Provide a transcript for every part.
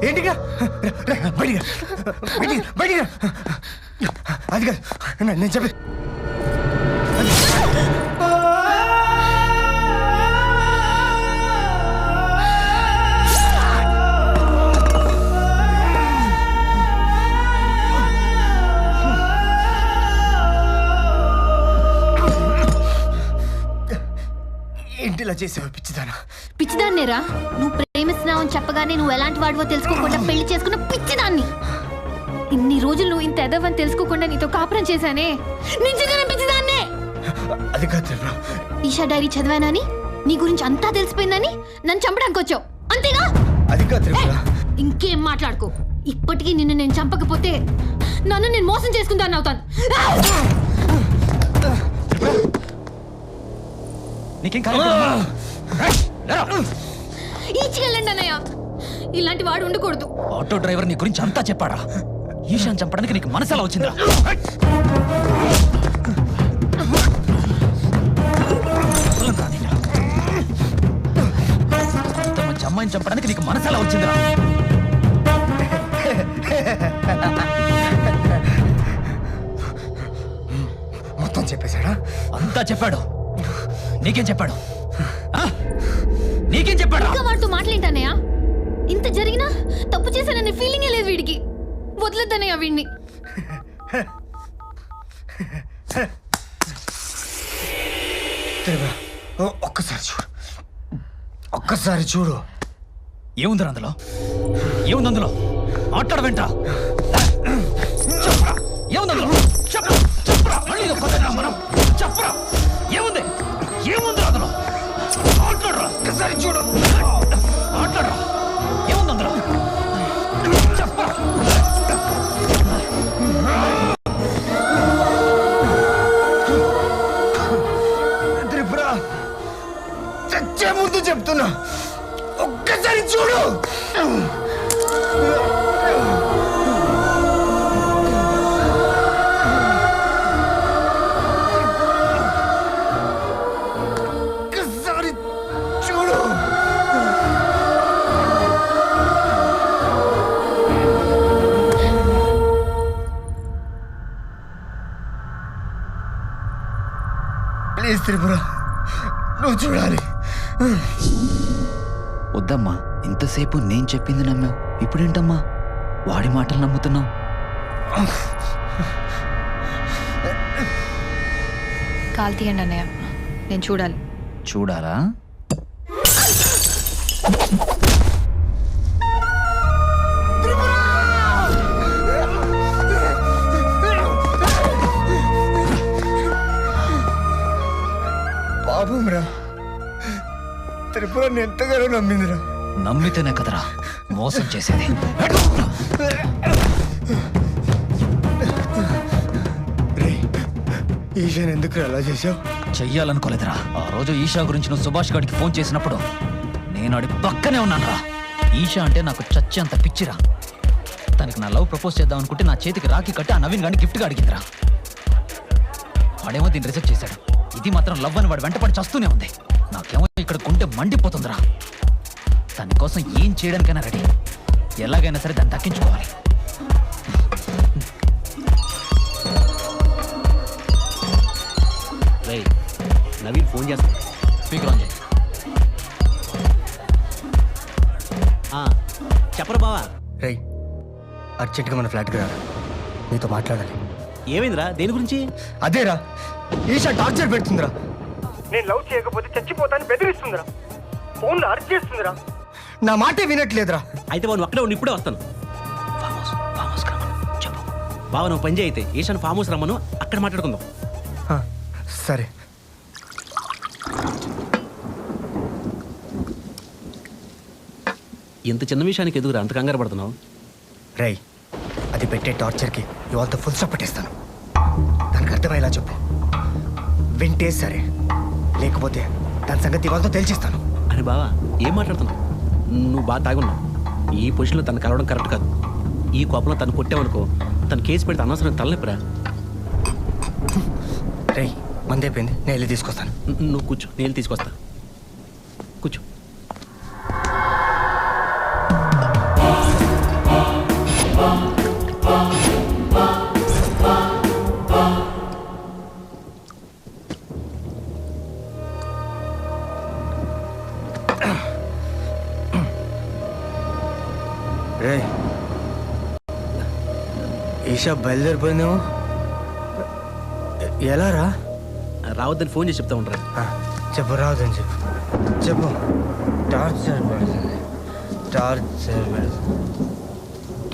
ఏంటిగా బయటిగా బయటిగా బయటిగా అది కాదు నేను చెప్పి ఏంటిలా చేసావు పిచ్చిదానా? పిచ్చిదాన్నేరా, నువ్వు ప్రేమిస్తున్నావు అని చెప్పగానే నువ్వు ఎలాంటి వాడివో తెలుసుకోకుండా పెళ్లి చేసుకున్న పిచ్చిదాన్ని. ఇన్ని రోజులు నువ్వు ఇంత ఎదవని తెలుసుకోకుండా నీతో కాపురం చేశానే, నిజంగానే పిచ్చిదాన్నే. అది కాదు, ఈషా డైరీ చదివానని నీ గురించి అంతా తెలిసిపోయిందని నన్ను చంపడానికి వచ్చావు అంతేగా? అది కాదు. ఇంకేం మాట్లాడుకో. ఇప్పటికీ నిన్ను నేను చంపకపోతే నన్ను నేను మోసం చేసుకుందాన్ని అవుతాను. ఈచికెళ్ళండి అన్నయ్య, ఇలాంటి వాడు ఉండకూడదు. ఆటో డ్రైవర్ నీ గురించి అంతా చెప్పాడా? ఈశాన్ చంపడానికి నీకు మనసు ఎలా వచ్చిందా? ఇంత మంచి అమ్మాయిని చంపడానికి నీకు మనసు ఎలా వచ్చిందిరా? మొత్తం చెప్పేశాడా? అంతా చెప్పాడు. నీకేం చెప్పాడు? నీకేం చెప్పాడు? ఇంకా వాడితో మాట్లాడతానయ్యా. ఇంత జరిగినా తప్పు చేశాననే ఫీలింగే లేదు వీడికి. వదిలేద్దనయ్యా వీడిని. ఒక్కసారి చూడు, ఒక్కసారి చూడు. ఏముందిరా అందులో? ఏముంది అందులో? మాట్లాడవేంట? ఏముంది అందులో? చెప్పురా. మళ్ళీ మనం చెప్పురా. ఏముంది? ఏముంది అందులో? మాట్లాడరా. ఒక్కసారి చూడు, మాట్లాడరా. ఏముంది అందులో? చెప్పురా. త్రిపుర, చచ్చే ముందు చెప్తున్నా, ఒక్కసారి చూడు. ఒక్కసారి చూడు. ప్లీజ్ త్రిపుర, నువ్వు చూడాలి. వద్దమ్మా, ఇంతసేపు నేను చెప్పింది నమ్మావు, ఇప్పుడేంటమ్మా వాడి మాటలు నమ్ముతున్నావు? కాల్ తీయండి అన్నయ్య, నేను చూడాలి. చూడాలా? పాపంరా, త్రిపుర ఎంతగానో నమ్మిందిరా. నమ్మితేనే కదరా మోసం చేసేది. ఈశాన్ ఎందుకు అలా చేసావు? చెయ్యాలనుకోలేదురా. ఆ రోజు ఈషా గురించి నువ్వు సుభాష్ గారికి ఫోన్ చేసినప్పుడు నేను ఆడి పక్కనే ఉన్నానురా. ఈషా అంటే నాకు చచ్చేంత పిచ్చిరా. తనకి నా లవ్ ప్రపోజ్ చేద్దాం అనుకుంటే నా చేతికి రాఖీ కట్టి ఆ నవీన్ గారిని గిఫ్ట్గా అడిగిందిరా. వాడేమో దీన్ని రిజెక్ట్ చేశాడు. ఇది మాత్రం లవ్ అని వాడు వెంటపడి చస్తూనే ఉంది. నాకేమో ఇక్కడ గుండె మండిపోతుందిరా. దానికోసం ఏం చేయడానికైనా రెడీ. ఎలాగైనా సరే దాన్ని దక్కించుకోవాలి. నవీన్ ఫోన్ చేస్తాను. స్పీకర్ ఆన్ చేయి. చెప్పరు బావా. రై, అర్జెంట్గా మన ఫ్లాట్కి రా, నీతో మాట్లాడాలి. ఏమైందిరా? దేని గురించి? అదేరా, ఈషా టార్చర్ పెడుతుందిరా. నేను లవ్ చేయకపోతే చచ్చిపోతాను బెదిరిస్తుందిరా. ఫోన్లో అరెస్ట్ చేస్తుందిరా. నా మాటే వినట్లేదురా. అయితే నువ్వు అక్కడే ఉండి ఇప్పుడే వస్తాను. చెప్పు బావ, నువ్వు పని చేయి. అయితే ఈశాన్ ఫామ్ హౌస్ రమ్మను, అక్కడ మాట్లాడుకుందాం. సరే. ఇంత చిన్న విషయానికి ఎదుగురా అంత కంగారు పడుతున్నావు? రై, అది పెట్టే టార్చర్కి ఇవాళతో ఫుల్ సపోర్ట్ ఇస్తాను. దానికి అర్థమయ్యేలా చెప్పు. వింటే సరే, లేకపోతే దాని సంగతి ఇవాళతో తేల్చేస్తాను. అని బావా, ఏం మాట్లాడుతున్నావు? నువ్వు బాగా తాగున్నావు. ఈ పొజిషన్లో తను కలవడం కరెక్ట్ కాదు. ఈ కోపంలో తను కొట్టావనుకో, తను కేసు పెడితే అనవసరం తలనొప్పిరా. రై, మందైపోయింది, నేను వెళ్ళి తీసుకొస్తాను. నువ్వు కూర్చో, నేను తీసుకొస్తా. కూర్చో. రే ఈషా బయలుదేరిపోయిందేమో. ఎలా రా? రావద్దని ఫోన్ చేసి చెప్తా ఉంటారా? చెప్పు, రావద్దని చెప్పు. చెప్పు. టార్చర్ పెడుతుంది, టార్చర్ పెడుతుంది,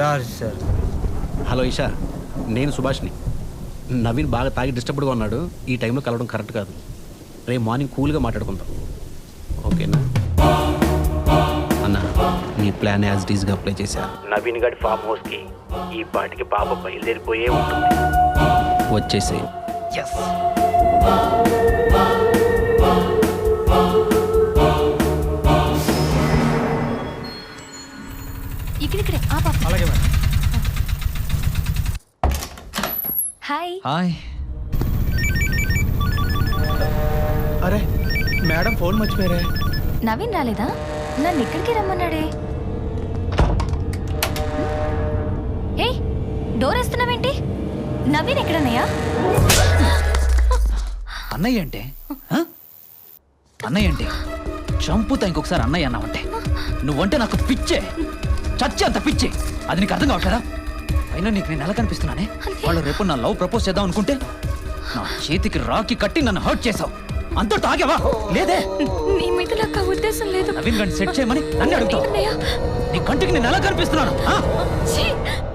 టార్చర్. హలో ఈషా, నేను సుభాష్ని. నవీన్ బాగా తాగి డిస్టర్బ్డ్గా ఉన్నాడు. ఈ టైంలో కలవడం కరెక్ట్ కాదు. రేపు మార్నింగ్ కూల్గా మాట్లాడుకుందాం, ఓకేనా? అన్న, నీ ప్లాన్ యాజ్ డీజ్గా అప్లై చేశా. నవీన్ గారి ఫామ్ హౌస్కి ఈ పాటికి పాప బయలుదేరిపోయే ఉంటుంది. వచ్చేసి ఎస్. ఇక్కడిక్కడే ఆ పాప. అలాగే మేడం. హాయ్. హాయ్. అరే మేడం ఫోన్ మర్చిపోయారే. నవీన్ రాలేదా? నన్ను ఇక్కడికి రమ్మన్నాడే. ఏయ్, డోర్ వేస్తున్నావేంటి? నవీన్ ఎక్కడన్నయ్యా? అన్నయ్య అంటే ఆ? అన్నయ్య అంటే చంపుతా ఇంకొకసారి అన్నయ్య అన్నావంటే. నువ్వంటే నాకు పిచ్చే, చచ్చే అంత పిచ్చే. అది నీకు అర్థం కావట్లేదా? అయినా నీకు నేను ఎలా కనిపిస్తున్నానే? వాళ్ళు రేపు నా లవ్ ప్రపోజ్ చేద్దాం అనుకుంటే నా చేతికి రాకి కట్టి నన్ను హర్ట్ చేసావు. అంతా తాగేవా? లేదే. నీ మీద నాకు ఉద్దేశం లేదు. నవీన్ గారిని సెట్ చేయమని నన్ను అడుగుతావు. నీ కంటికి నేను ఎలా కనిపిస్తున్నాను? ఆ?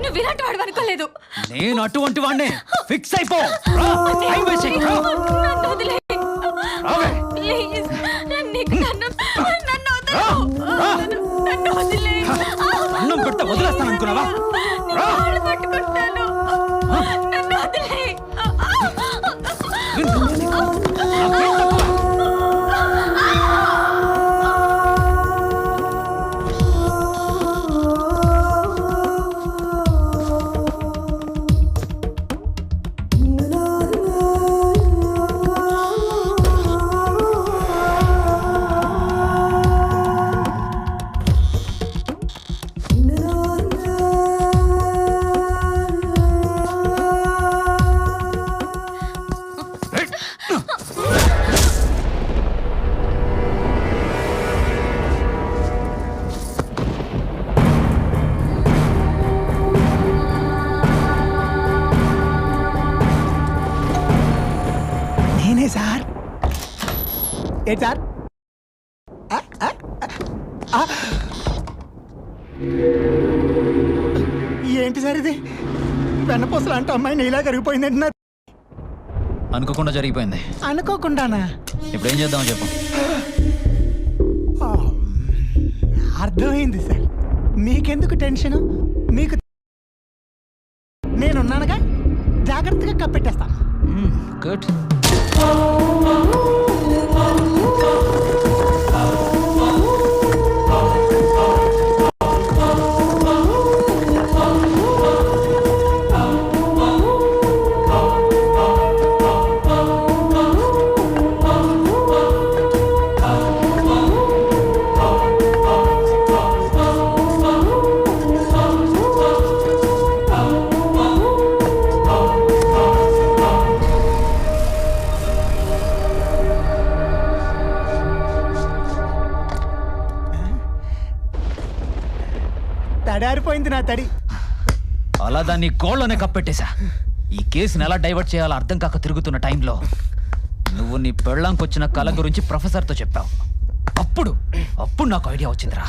నువ్వు ఇలాంటి వాడు అనుకోలేదు. నేను అటువంటి వాడినే. ఫిక్స్ అయిపో. రా, టైం వేస్ట్ చేయకు, రా. నన్ను వదిలేయ్. రావే. ప్లీజ్, నన్ను రా, రా. నన్ను వదిలేయ్. అన్నం పెడితే వదిలేస్తాను అనుకున్నావా? రా. కాళ్ళు పట్టుకుంటాను. నన్ను వదిలేయ్. నేనే సార్. ఏంటి సార్? ఏంటి సార్ ఇది? వెన్నపూసలు అంటే అమ్మాయి నీలా కరిగిపోయింది అంటున్నారు. అనుకోకుండా జరిగిపోయింది. అనుకోకుండానా? ఇప్పుడు ఏం చేద్దామో చెప్పు. అర్థమైంది సార్. మీకెందుకు టెన్షను? మీకు నేనున్నానుగా, జాగ్రత్తగా కప్పెట్టేస్తాను. గుడ్. తడారిపోయింది నా తడి. అలా దాన్ని గోళ్ళనే కప్పెట్టేశా. ఈ కేసుని ఎలా డైవర్ట్ చేయాలో అర్థం కాక తిరుగుతున్న టైంలో నువ్వు నీ పెళ్ళాంకొచ్చిన కళ గురించి ప్రొఫెసర్తో చెప్పావు. అప్పుడు నాకు ఐడియా వచ్చిందిరా.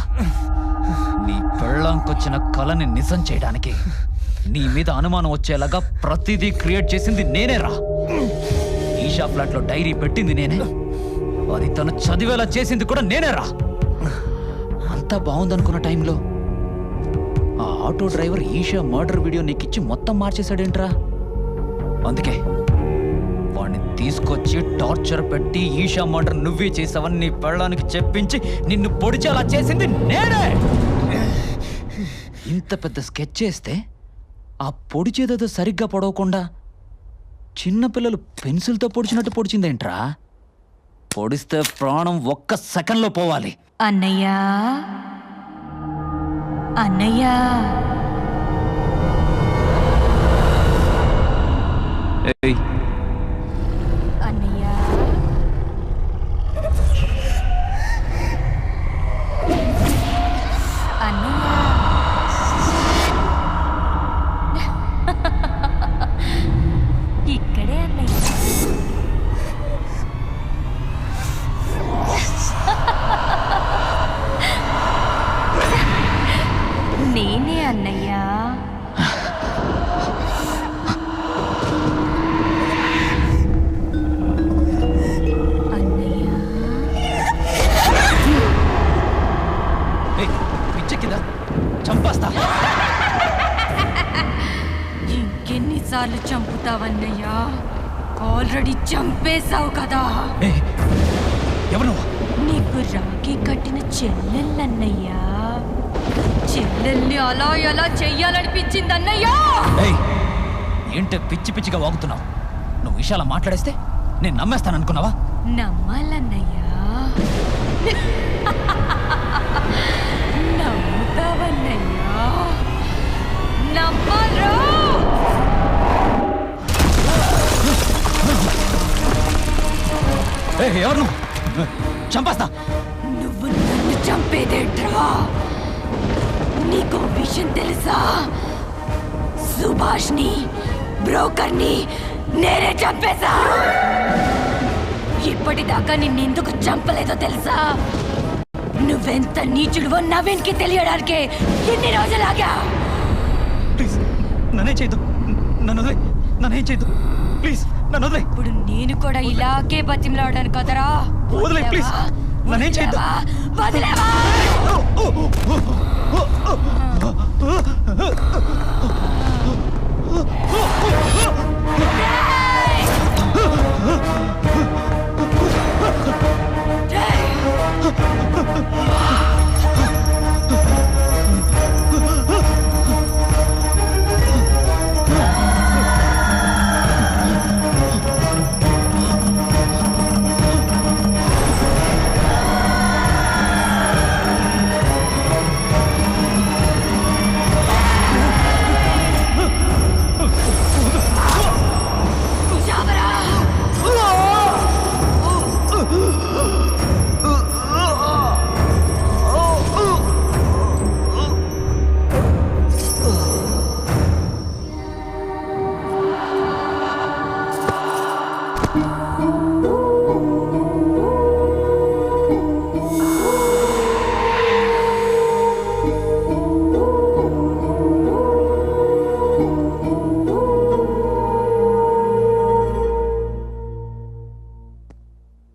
నీ పెళ్ళాంకొచ్చిన కళని నిజం చేయడానికి నీ మీద అనుమానం వచ్చేలాగా ప్రతిదీ క్రియేట్ చేసింది నేనేరా. ఈషా ఫ్లాట్లో డైరీ పెట్టింది నేనే, అది తను చదివేలా చేసింది కూడా నేనేరా. అంతా బాగుందనుకున్న టైంలో ఆ auto driver Esha murder video నీకిచ్చి మొత్తం మార్చేశాడేంట్రా? అందుకే వాడిని తీసుకొచ్చి టార్చర్ పెట్టి ఈషా మర్డర్ నువ్వే చేసావని నీ పెళ్ళానికి చెప్పించి నిన్ను పొడిచేలా చేసింది నేనే. ఇంత పెద్ద స్కెచ్ చేస్తే ఆ పొడిచేదేదో సరిగ్గా పొడవకుండా చిన్నపిల్లలు పెన్సిల్తో పొడిచినట్టు పొడిచిందేంట్రా? పొడిస్తే ప్రాణం ఒక్క సెకండ్లో పోవాలి. అన్నయ్యా, అన్నయ్యా. అన్నయ్యా, అన్నయ్యా. నేనే అన్నయ్య. అన్నయ్య ఏయ్, పిచ్చెక్కిందా? చంపేస్తా. ఇంకెన్నిసార్లు చంపుతావన్నయ్య? ఆల్రెడీ చంపేశావు కదా. ఏయ్, ఎవరు నువ్వు? నీకు రాఖీ కట్టిన చెల్లెళ్ళన్నయ్యా. చెల్లెల్ని అలా ఎలా చెయ్యాలనిపించిందన్నయ్యా. ఏయ్, ఏంటే పిచ్చి పిచ్చిగా వాగుతున్నావు? నువ్వు విషయాలు మాట్లాడేస్తే నేను నమ్మేస్తాను అనుకున్నావా? నమ్మాలన్నయ్యా. నమ్ముతావన్నయ్యా. నమ్మరు. ఏయ్, ఎవరు నువ్వు? చంపేస్తా. నువ్వు నన్ను చంపేదేట్రా? నీకు విషయం తెలుసా? సుభాష్ని, బ్రోకర్ని నేనే చంపేశా. ఇప్పటిదాకా నిన్నెందుకు చంపలేదో తెలుసా? నువ్వెంత నీచుడువో నవీన్కి తెలియడానికే ఎన్ని రోజులాగా. ప్లీజ్ నన్నే చేయదు. నన్ను వదిలే. నన్నేం చేయదు. ప్లీజ్ నన్ను వదిలే. ఇప్పుడు నేను కూడా ఇలాగే బతిమలాడాను కదరా. వదిలే, ప్లీజ్. నన్నేం చేయొద్దు. వదిలేవా?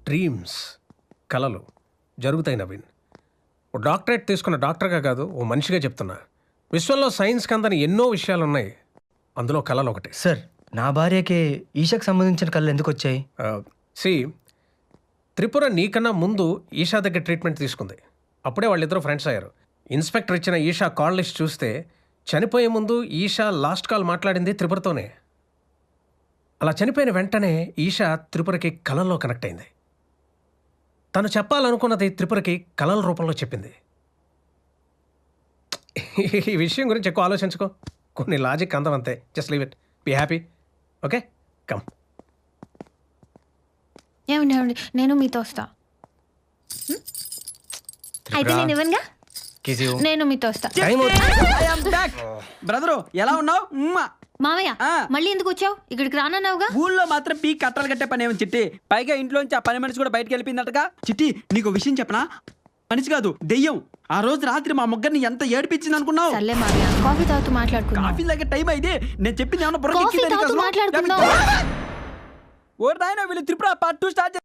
డ్రీమ్స్, కలలు జరుగుతాయి నవీన్. ఓ డాక్టరేట్ తీసుకున్న డాక్టర్గా కాదు, ఓ మనిషిగా చెప్తున్నా. విశ్వంలో సైన్స్కి అందని ఎన్నో విషయాలు ఉన్నాయి, అందులో కళలు ఒకటి. సార్, నా భార్యకి ఈషాకు సంబంధించిన కళ్ళు ఎందుకు వచ్చాయి? త్రిపుర నీకన్నా ముందు ఈషా దగ్గర ట్రీట్మెంట్ తీసుకుంది. అప్పుడే వాళ్ళిద్దరూ ఫ్రెండ్స్ అయ్యారు. ఇన్స్పెక్టర్ ఇచ్చిన ఈషా కాల్ లిస్ట్ చూస్తే చనిపోయే ముందు ఈషా లాస్ట్ కాల్ మాట్లాడింది త్రిపురతోనే. అలా చనిపోయిన వెంటనే ఈషా త్రిపురకి కళల్లో కనెక్ట్ అయింది. తను చెప్పాలనుకున్నది త్రిపురకి కళల రూపంలో చెప్పింది. ఈ విషయం గురించి ఎక్కువ ఆలోచించుకో, కొన్ని లాజిక్ అందమంతే. Just leave it, be happy. Okay, come. ఏమండి, నేను మీతో వస్తా. అయితే నేను ఇవ్వనుగా. నేను మీతో వస్తా. బ్రదరు ఎలా ఉన్నావు? మావయ్య, మళ్ళీ ఎందుకు వచ్చావు? ఇక్కడికి రానన్నావుగా. ఊళ్ళో మాత్రం పీ కట్టలు కట్టే పని ఏమో చిట్టి. పైగా ఇంట్లోంచి ఆ పని మనిషి కూడా బయటకు వెళ్ళిపోయిందటగా. చిట్టి, నీకు విషయం చెప్పనా? మనిషి కాదు, దెయ్యం. ఆ రోజు రాత్రి మా ముగ్గురిని ఎంత ఏడిపించింది అనుకున్నావు? సర్లే మావయ్య, కాఫీ తాగుతూ మాట్లాడుకుందాం. కాఫీ దగ్గర టైం అయితే నేను చెప్పింది ఏమన్నా కాఫీ తాగుతూ మాట్లాడుకుందాం. ఓ నాయన, వీళ్ళు త్రిపుర పార్ట్ 2 స్టార్ట్